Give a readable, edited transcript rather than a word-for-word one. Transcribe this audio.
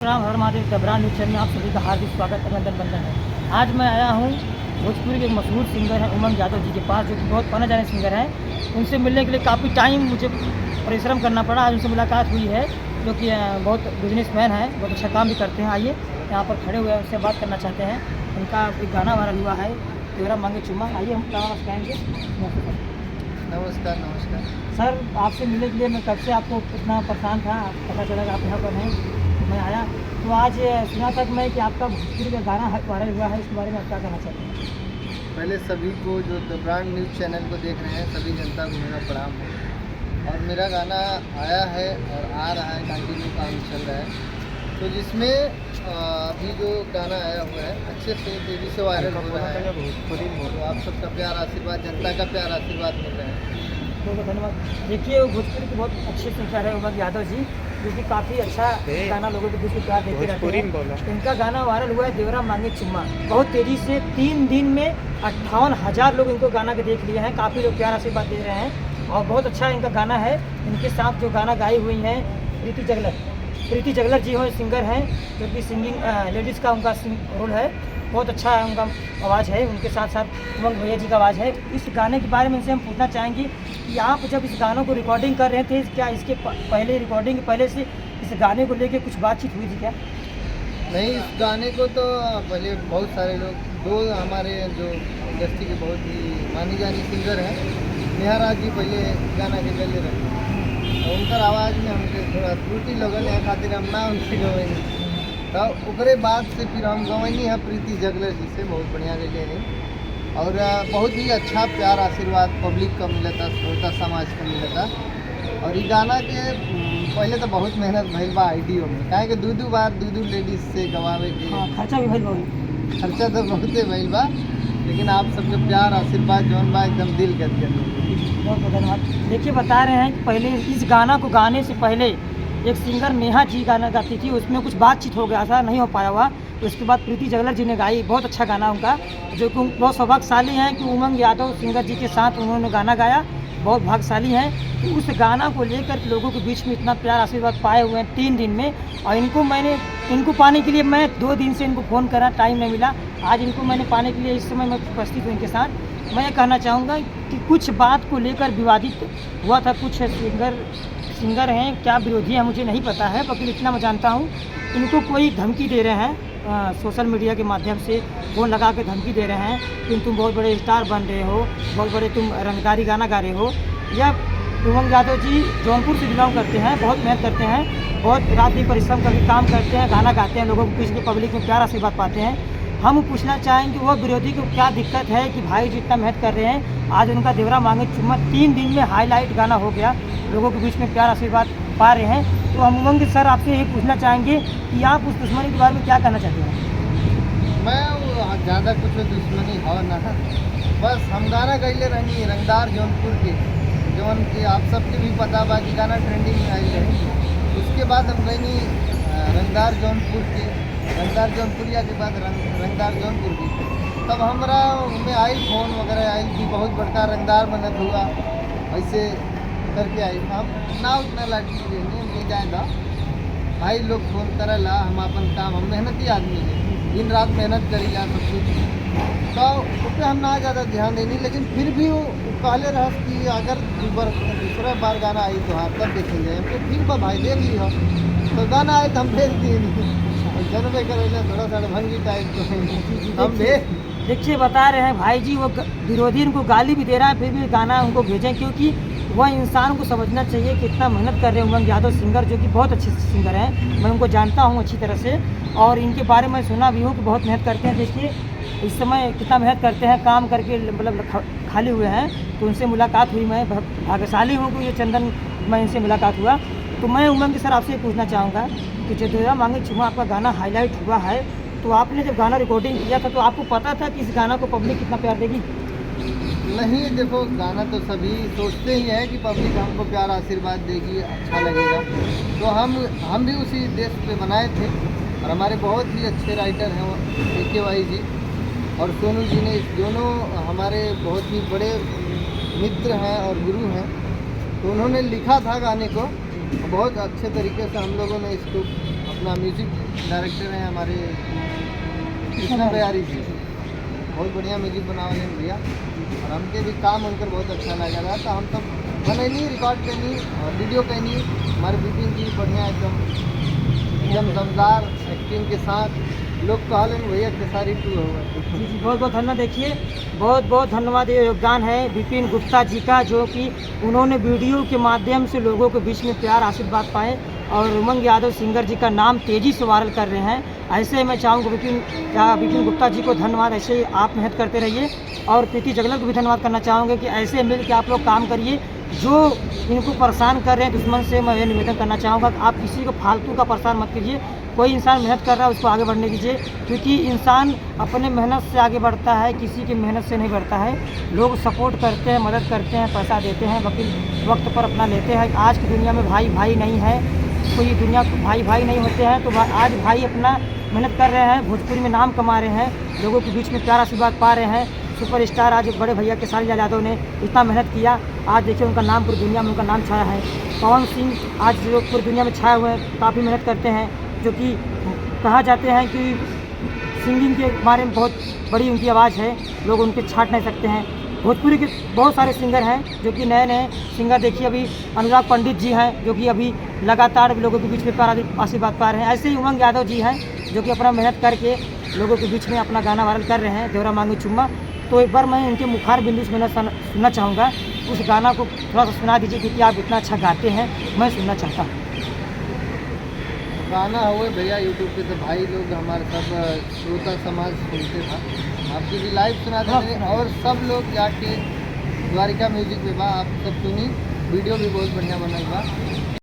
राम हर Mahadev Dabra news channel में आप सभी का हार्दिक स्वागत अभिनंदन बंदन है। आज मैं आया हूँ भोजपुरी के एक मशहूर सिंगर हैं उमंग यादव जी के पास, जो कि बहुत माने जाने सिंगर हैं। उनसे मिलने के लिए काफ़ी टाइम मुझे परिश्रम करना पड़ा। आज उनसे मुलाकात हुई है, जो कि बहुत बिजनेसमैन हैं, बहुत अच्छा काम भी करते हैं। आइए यहाँ पर खड़े हुए हैं, उनसे बात करना चाहते हैं। उनका एक गाना वायरल हुआ है, तेरा मांगे चुम्मा। आइए हम गाना गाएंगे। नमस्कार नमस्कार। सर, आपसे मिलने के लिए मैं कब से आपको इतना परेशान था, पता चला कि आप यहाँ पर हैं तो मैं आया। तो आज सुना तक मैं कि आपका भोजपुरी का गाना वायरल हुआ है, इसके बारे में आप क्या कहना चाहते हैं? पहले सभी को जो द ब्रांड न्यूज़ चैनल को देख रहे हैं, सभी जनता को मेरा प्रणाम है। और मेरा गाना आया है और आ रहा है, कंटिन्यू काम चल रहा है। तो जिसमें अभी जो गाना आया हुआ है अच्छे से तेज़ी से वायरल हो रहा है। तो आप सबका प्यार आशीर्वाद, जनता का प्यार आशीर्वाद मिल रहा है। बहुत बहुत धन्यवाद। देखिए, वो भोजपुरी के बहुत अच्छे सिंगर है उमंग यादव जी, जो कि काफ़ी अच्छा गाना लोगों के बीच में प्यार देते रहते हैं। इनका गाना वायरल हुआ है, तेरा मांगे चुम्मा। बहुत तेज़ी से 3 दिन में 58,000 लोग इनको गाना के देख लिए हैं। काफ़ी लोग प्यार आशीर्वाद दे रहे हैं और बहुत अच्छा इनका गाना है। इनके साथ जो गाना गाई हुई हैं प्रीति जगलर जी हो, सिंगर हैं, जो कि सिंगिंग लेडीज़ का उनका रोल है। बहुत अच्छा है उनका आवाज़ है। उनके साथ साथ उमंग भैया जी का आवाज़ है। इस गाने के बारे में इनसे हम पूछना चाहेंगे कि आप जब इस गानों को रिकॉर्डिंग कर रहे थे, क्या इसके पहले रिकॉर्डिंग के पहले से इस गाने को लेके कुछ बातचीत हुई थी क्या? नहीं, इस गाने को तो पहले बहुत सारे लोग, दो हमारे जो इंडस्ट्री के बहुत ही मानी जानी सिंगर हैं, नेहा राज जी पहले गाना के गले रहे। तो उनकर आवाज़ में हमके थोड़ा त्रुटि लगल है, खातिर हम ना उनसे गवैनी। तो ओकरे बाद से फिर हम गवैनी है प्रीति जगलर जी से, बहुत बढ़िया गले हैं। और बहुत ही अच्छा प्यार आशीर्वाद पब्लिक का मिला था, श्रोता समाज का मिला था। और ये गाना के पहले तो बहुत मेहनत भइल बा आईडियो में, काहे कि दू बार दू लेडीज से गवावे के खर्चा भी भइल बहुत। खर्चा तो बहुते भइल बा, लेकिन आप सबके प्यार आशीर्वाद जौन बा एकदम दिल गद कर। बहुत बहुत धन्यवाद। देखिए, बता रहे हैं कि पहले इस गाना को गाने से पहले एक सिंगर नेहा जी गाना गाती थी, उसमें कुछ बातचीत हो गया था, नहीं हो पाया हुआ। तो उसके बाद प्रीति जगलर जी ने गाई, बहुत अच्छा गाना उनका, जो कि बहुत सौभाग्यशाली हैं कि उमंग यादव सिंगर जी के साथ उन्होंने गाना गाया। बहुत भाग्यशाली हैं कि उस गाना को लेकर लोगों के बीच में इतना प्यार आशीर्वाद पाए हुए हैं 3 दिन में। और इनको पाने के लिए मैं 2 दिन से इनको फ़ोन करा, टाइम नहीं मिला। आज इनको मैंने पाने के लिए इस समय मैं उपस्थित हूँ इनके साथ। मैं ये कहना चाहूँगा कि कुछ बात को लेकर विवादित हुआ था। कुछ सिंगर हैं, क्या विरोधी हैं मुझे नहीं पता है, बाकी इतना मैं जानता हूँ, इनको कोई धमकी दे रहे हैं सोशल मीडिया के माध्यम से, फ़ोन लगा के धमकी दे रहे हैं कि तुम बहुत बड़े स्टार बन रहे हो, बहुत बड़े तुम रंगदारी गाना गा रहे हो। या उमंग यादव जी जौनपुर से बिलोंग करते हैं, बहुत मेहनत करते हैं, बहुत रात दिन परिश्रम करके काम करते हैं, गाना गाते हैं, लोगों के बीच में पब्लिक में प्यार आशीर्वाद पाते हैं। हम पूछना चाहेंगे वो विरोधी को क्या दिक्कत है कि भाई जी इतना मेहनत कर रहे हैं, आज उनका देवरा मांगे चुम्मा 3 दिन में हाईलाइट गाना हो गया, लोगों के बीच में प्यार आशीर्वाद पा रहे हैं। तो हम उमंग सर आपसे ये पूछना चाहेंगे कि आप उस दुश्मनी के बारे में क्या कहना चाहते हैं? मैं ज़्यादा कुछ दुश्मनी हो ना, बस हम गाना गैले रहनी रंगदार जौनपुर के, जौन कि आप सबके भी पता बा कि गाना ट्रेंडिंग में आई रही। उसके बाद हम गई रंगदार जौनपुर के, रंगदार जौनपुरिया के बाद रंगदार जौनपुर की। तब हमारा में आई फ़ोन वगैरह आई कि बहुत बड़का रंगदार बनत हुआ, ऐसे करके आई। हम ना उतना लाठी ले जाए था, भाई लोग फ़ोन करेला, हम अपन काम, हम मेहनती आदमी हैं, दिन रात मेहनत करीला सब कुछ, तो उस पर हम ना ज़्यादा ध्यान देनी। लेकिन फिर भी वो कहले रह कि अगर दूसरा बार गाना आई तो हाँ तब देखेंगे। हम फिर भाई देख ली हो, तो गाना आए तो हम भेज दिए नहीं, जनवे करेला थोड़ा सा भंगी टाइप को हम भेज। देखिए, बता रहे हैं भाई जी, वो विरोधी उनको गाली भी दे रहा है, फिर भी गाना उनको भेजें, क्योंकि वह इंसान को समझना चाहिए कि इतना मेहनत कर रहे हैं उमंग यादव सिंगर, जो कि बहुत अच्छे सिंगर हैं। मैं उनको जानता हूँ अच्छी तरह से और इनके बारे में सुना भी हूँ कि बहुत मेहनत करते हैं। देखिए, इस समय कितना मेहनत करते हैं, काम करके मतलब खाली हुए हैं। तो उनसे मुलाकात हुई, मैं भाग्यशाली हूँ कि ये चंदन मैं इनसे मुलाकात हुआ। तो मैं उमंग सर आपसे पूछना चाहूँगा कि जो तेरा मांगे चुम्मा आपका गाना हाईलाइट हुआ है, तो आपने जब गाना रिकॉर्डिंग किया था तो आपको पता था कि इस गाना को पब्लिक कितना प्यार देगी? नहीं, देखो गाना तो सभी सोचते ही हैं कि पब्लिक हमको प्यार आशीर्वाद देगी, अच्छा लगेगा। तो हम भी उसी देश पे बनाए थे और हमारे बहुत ही अच्छे राइटर हैं AKY जी और सोनू जी ने, दोनों हमारे बहुत ही बड़े मित्र हैं और गुरु हैं। तो उन्होंने लिखा था गाने को, बहुत अच्छे तरीके से हम लोगों ने इसको अपना म्यूजिक डायरेक्टर हैं हमारे कृष्णा बिहारी जी, बहुत बढ़िया म्यूजिक बनावले भैया, और हमके भी काम उनकर बहुत अच्छा लगा रहा। तो हम सब बनैनी, रिकॉर्ड कैनी और वीडियो कैनी। हमारे विपिन जी बढ़िया एकदम दमदार एक्टिंग के साथ लोग कहलन भैया खेसारी 2 होगा। जी जी, बहुत बहुत धन्यवाद। देखिए बहुत बहुत धन्यवाद, ये योगदान है विपिन गुप्ता जी का, जो कि उन्होंने वीडियो के माध्यम से लोगों के बीच में प्यार आशीर्वाद पाए और उमंग यादव सिंगर जी का नाम तेज़ी से वायरल कर रहे हैं। ऐसे मैं चाहूँगा विपिन गुप्ता जी को धन्यवाद, ऐसे ही आप मेहनत करते रहिए। और प्रीति जगलर को भी धन्यवाद करना चाहूँगा कि ऐसे मिल के आप लोग काम करिए। जो इनको परेशान कर रहे हैं दुश्मन से, मैं ये निवेदन करना चाहूँगा कि आप किसी को फालतू का परेशान मत कीजिए। कोई इंसान मेहनत कर रहा है उसको आगे बढ़ने दीजिए, क्योंकि इंसान अपने मेहनत से आगे बढ़ता है, किसी की मेहनत से नहीं बढ़ता है। लोग सपोर्ट करते हैं, मदद करते हैं, पैसा देते हैं, वक्त पर अपना लेते हैं। आज की दुनिया में भाई भाई नहीं है, कोई दुनिया भाई भाई नहीं होते हैं। तो आज भाई अपना मेहनत कर रहे हैं, भोजपुरी में नाम कमा रहे हैं, लोगों के बीच में प्यार आशीर्वाद पा रहे हैं। सुपरस्टार आज बड़े भैया खेसारी लाल यादव ने इतना मेहनत किया, आज देखिए उनका नाम पूरी दुनिया में उनका नाम छाया है। पवन सिंह आज जो पूरी दुनिया में छाए हुए हैं, काफ़ी मेहनत करते हैं, जो कि कहा जाते हैं कि सिंगिंग के बारे में बहुत बड़ी उनकी आवाज़ है, लोग उनके छाट नहीं सकते हैं। भोजपुरी के बहुत सारे सिंगर हैं जो कि नए नए सिंगर, देखिए अभी अनुराग पंडित जी हैं जो कि अभी लगातार लोगों के बीच में प्यार आशीर्वाद पा रहे हैं। ऐसे ही उमंग यादव जी हैं जो कि अपना मेहनत करके लोगों के बीच में अपना गाना वायरल कर रहे हैं, देवरा मांगे चुम्मा। तो एक बार मैं इनके मुखार बिंदु से सुनना चाहूँगा, उस गाना को थोड़ा सा सुना दीजिए, क्योंकि आप इतना अच्छा गाते हैं, मैं सुनना चाहता हूँ। गाना हुए भैया यूट्यूब पे तो भाई लोग हमारे सब श्रोता समाज सुनते था, आपकी भी लाइव सुना देते हैं, और सब लोग जाके द्वारिका म्यूजिक पे बा आप सब सुनी, वीडियो भी बहुत बढ़िया बनाई बा।